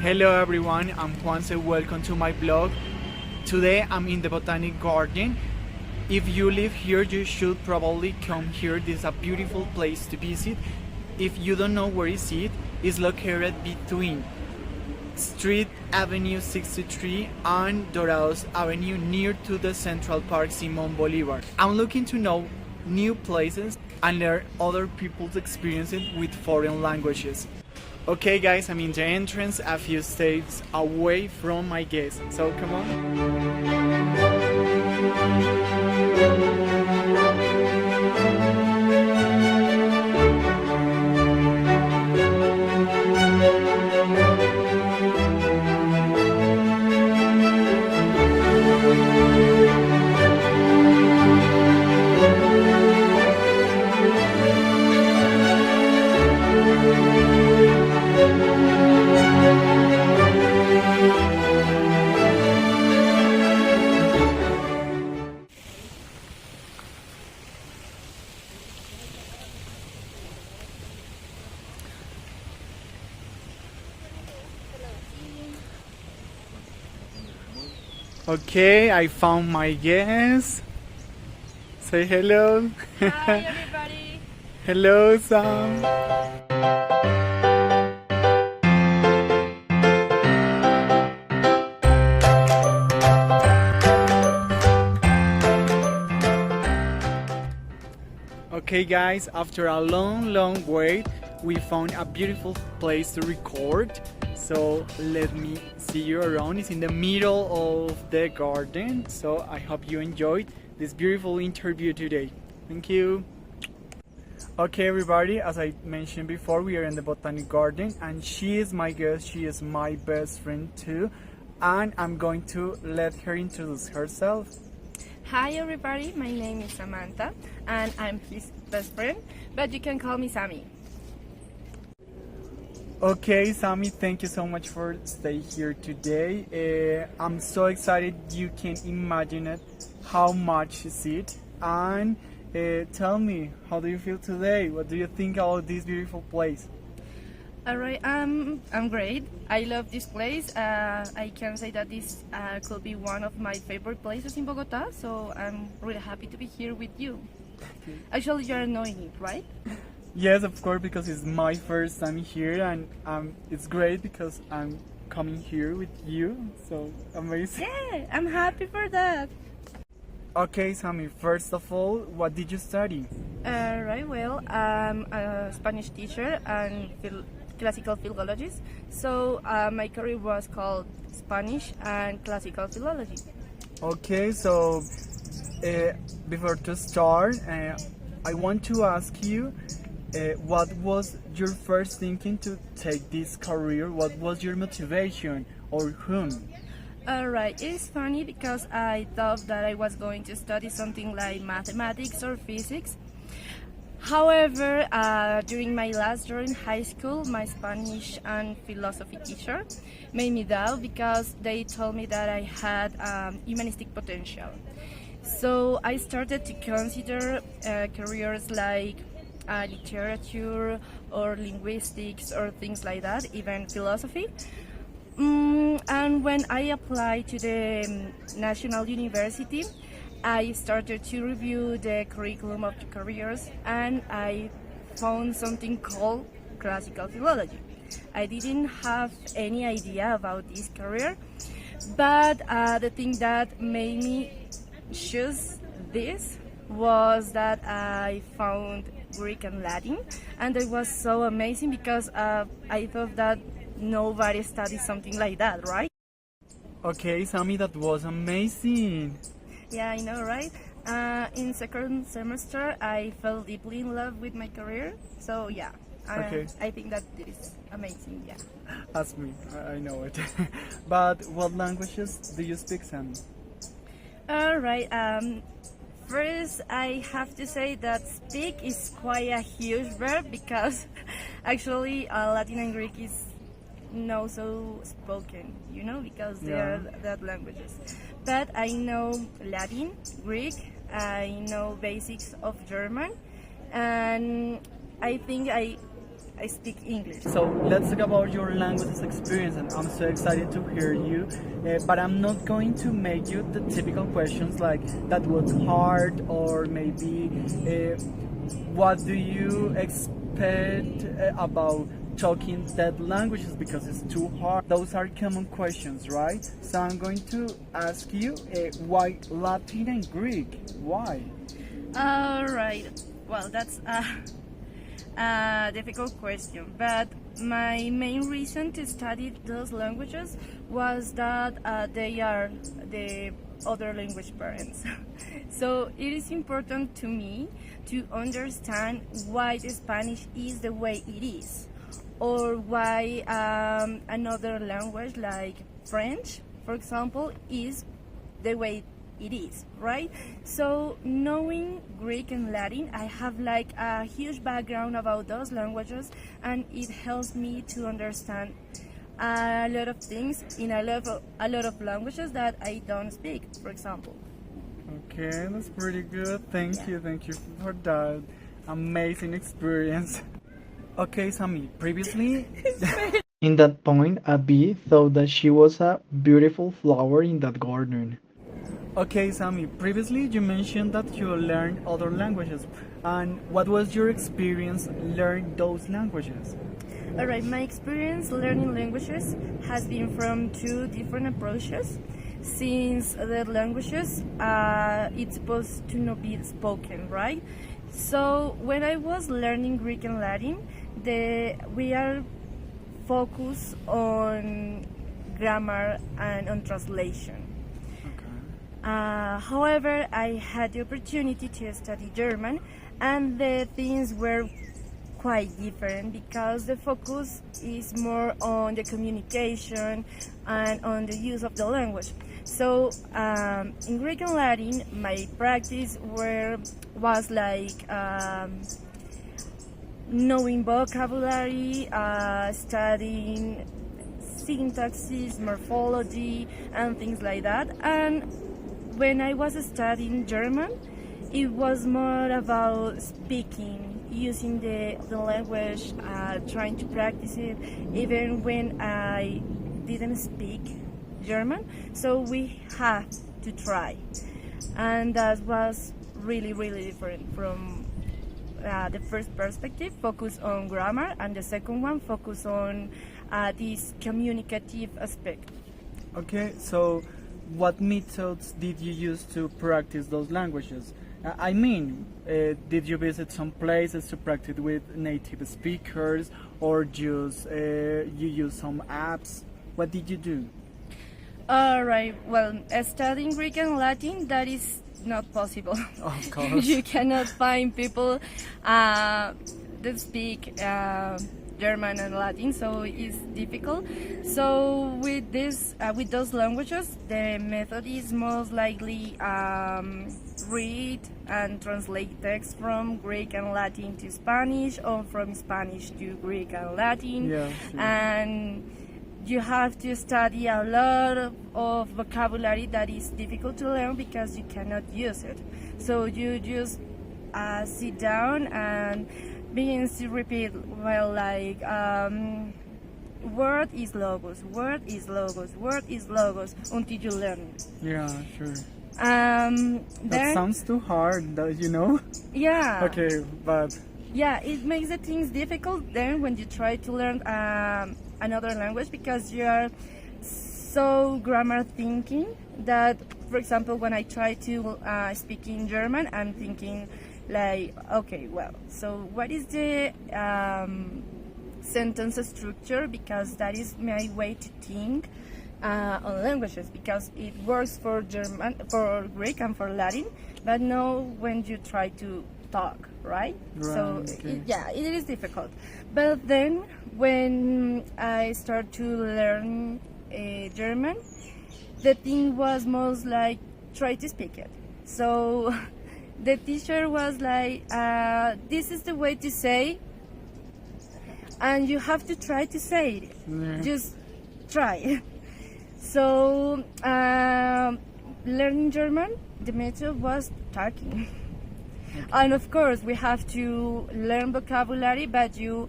Hello everyone, I'm Juanse, welcome to my blog. Today I'm in the Botanic Garden. If you live here, you should probably come here. This is a beautiful place to visit. If you don't know where is it, it's located between Street Avenue 63 and Dorados Avenue near to the Central Park Simón Bolívar. I'm looking to know new places and learn other people's experiences with foreign languages. Okay guys, I'm in the entrance a few steps away from my guest, so come on. Okay, I found my guest. Say hello. Hi everybody! Hello, Sam. Okay guys, after a long wait, we found a beautiful place to record. So let me see you around. It's in the middle of the garden. So I hope you enjoyed this beautiful interview today. Thank you. Okay everybody, as I mentioned before, we are in the Botanic Garden and she is my guest, she is my best friend too. And I'm going to let her introduce herself. Hi everybody, my name is Samantha and I'm his best friend, but you can call me Sammy. Okay, Sammy, thank you so much for staying here today. I'm so excited you can imagine it, how much is it. And tell me, how do you feel today? What do you think about this beautiful place? Alright, I'm great. I love this place. I can say that this could be one of my favorite places in Bogotá, so I'm really happy to be here with you. Actually, you're knowing it, right? Yes, of course, because it's my first time here and it's great because I'm coming here with you, so amazing. Yeah, I'm happy for that. Okay, Sammy, first of all, what did you study? Right, well, I'm a Spanish teacher and classical philologist, so my career was called Spanish and classical philology. Okay, so before to start, I want to ask you, what was your first thinking to take this career? What was your motivation or whom? Alright, it's funny because I thought that I was going to study something like mathematics or physics. However, during my last year in high school, my Spanish and philosophy teacher made me doubt because they told me that I had humanistic potential. So I started to consider careers like literature or linguistics or things like that, even philosophy. And when I applied to the National University, I started to review the curriculum of the careers and I found something called classical philology. I didn't have any idea about this career, but the thing that made me choose this was that I found Greek and Latin, and it was so amazing because I thought that nobody studies something like that, right? Okay, Sammy, that was amazing. Yeah, I know, right? In second semester, I fell deeply in love with my career, so yeah, Okay. I think that it is amazing, yeah. Ask me, I know it. But what languages do you speak, Sammy? Alright, first I have to say that speak is quite a huge verb because actually Latin and Greek is not so spoken, you know, because they are that languages. But I know Latin, Greek, I know basics of German, and I think I I speak English. So let's talk about your language experience, and I'm so excited to hear you. But I'm not going to make you the typical questions like that was hard, or maybe what do you expect about talking that languages, because it's too hard. Those are common questions, right? So I'm going to ask you why Latin and Greek? Why? All right. Well, that's a difficult question, but my main reason to study those languages was that they are the other language parents. So it is important to me to understand why the Spanish is the way it is, or why another language like French, for example, is the way it is, right? So knowing Greek and Latin, I have like a huge background about those languages, and it helps me to understand a lot of things in a lot of languages that I don't speak, for example. Okay, that's pretty good. Thank you for that amazing experience. Okay, Sammy, previously in that point, a bee thought that she was a beautiful flower in that garden. Okay, Sammy, previously you mentioned that you learned other languages. And what was your experience learning those languages? Alright, my experience learning languages has been from two different approaches. Since the languages, it's supposed to not be spoken, right? So when I was learning Greek and Latin, we are focused on grammar and on translation. However, I had the opportunity to study German, and the things were quite different because the focus is more on the communication and on the use of the language. So in Greek and Latin, my practice was like knowing vocabulary, studying syntaxes, morphology, and things like that. And when I was studying German, it was more about speaking, using the language, trying to practice it, even when I didn't speak German. So we had to try. And that was really, really different from the first perspective, focus on grammar, and the second one, focus on this communicative aspect. Okay, so what methods did you use to practice those languages? I mean, did you visit some places to practice with native speakers, or just you use some apps? What did you do? Alright, well, studying Greek and Latin, that is not possible. Of course. You cannot find people that speak German and Latin, so it's difficult. So with those languages, the method is most likely read and translate text from Greek and Latin to Spanish, or from Spanish to Greek and Latin. Yeah, sure. And you have to study a lot of vocabulary that is difficult to learn because you cannot use it. So you just sit down and begins to repeat, well, like word is logos, word is logos, word is logos, until you learn it. Yeah, sure. That sounds too hard, you know? Yeah. Okay, but yeah, it makes the things difficult then when you try to learn another language, because you are so grammar thinking that, for example, when I try to speak in German, I'm thinking like, okay, well, so what is the sentence structure, because that is my way to think on languages, because it works for German, for Greek, and for Latin, but no when you try to talk, right? So okay. it is difficult. But then when I start to learn German, the thing was most like try to speak it. So the teacher was like, this is the way to say, and you have to try to say it. Yeah. Just try. So learning German, the method was talking. Okay. And of course we have to learn vocabulary, but you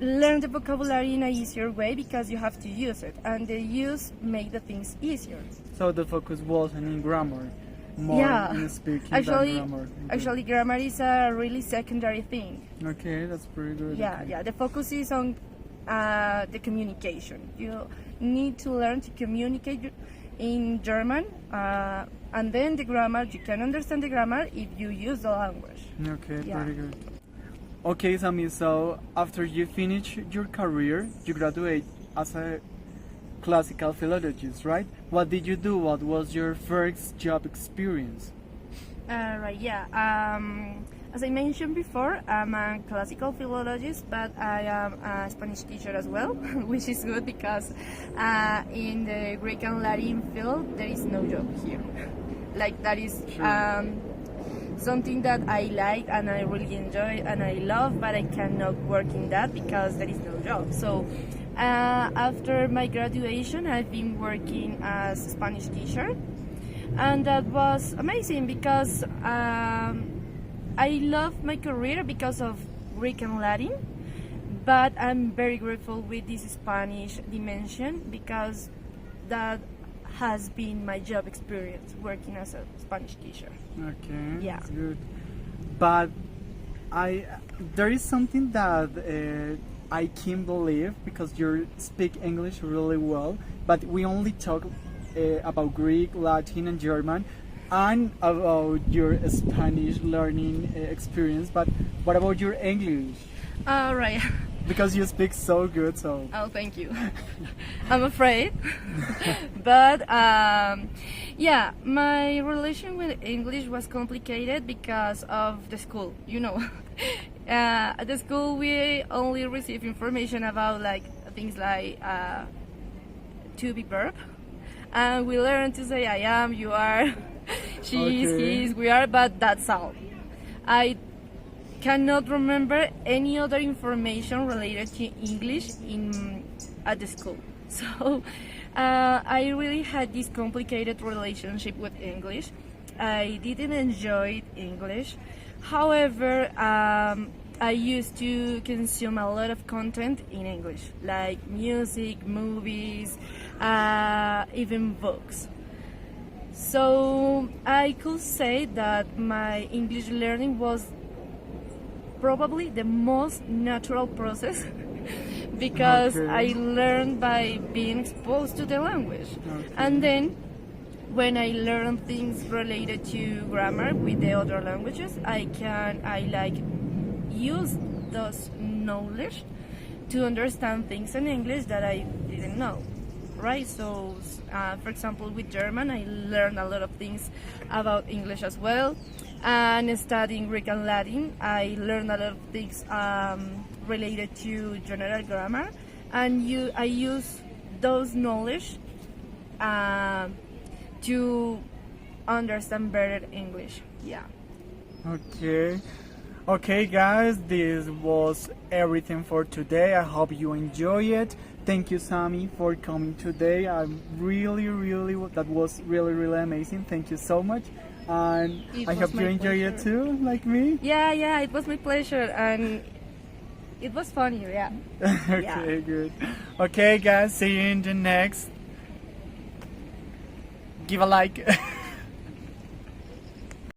learn the vocabulary in a easier way because you have to use it, and the use make the things easier. So the focus wasn't in grammar, more Yeah. in speaking Actually, than grammar. Okay. actually, grammar is a really secondary thing. Okay, that's pretty good. Yeah, okay. yeah. The focus is on the communication. You need to learn to communicate in German, and then the grammar. You can understand the grammar if you use the language. Okay, Yeah. pretty good. Okay, Sammy, so after you finish your career, you graduate as a classical philologist, right? What did you do? What was your first job experience? Right, yeah. As I mentioned before, I'm a classical philologist, but I am a Spanish teacher as well, which is good because in the Greek and Latin field, there is no job here. Like, that is something that I like and I really enjoy and I love, but I cannot work in that because there is no job. So after my graduation, I've been working as a Spanish teacher, and that was amazing because I love my career because of Greek and Latin, but I'm very grateful with this Spanish dimension because that has been my job experience working as a Spanish teacher. Okay, Yeah. that's good. But there is something that I can't believe because you speak English really well, but we only talk about Greek, Latin, and German, and about your Spanish learning experience. But what about your English? Right. Because you speak so good, so. Oh, thank you. I'm afraid. But yeah, my relation with English was complicated because of the school, you know. At the school, we only receive information about like things like to be verb. And we learn to say I am, you are, she is, Okay. he is, we are, but that's all. I cannot remember any other information related to English at the school. So I really had this complicated relationship with English. I didn't enjoy English. However, I used to consume a lot of content in English, like music, movies, even books. So I could say that my English learning was probably the most natural process because Okay. I learned by being exposed to the language. Okay. And then when I learn things related to grammar with the other languages, I like use those knowledge to understand things in English that I didn't know. Right, so for example, with German, I learned a lot of things about English as well. And studying Greek and Latin, I learned a lot of things related to general grammar, and I use those knowledge to understand better English. Yeah. Okay. Okay, guys, this was everything for today. I hope you enjoy it. Thank you, Sammy, for coming today. I'm really, that was really amazing. Thank you so much. And It I was hope you my enjoy it pleasure. too, like me. Yeah, it was my pleasure, and it was funny. Yeah. Okay, Yeah. good. Okay, guys, see you in the next. Give a like.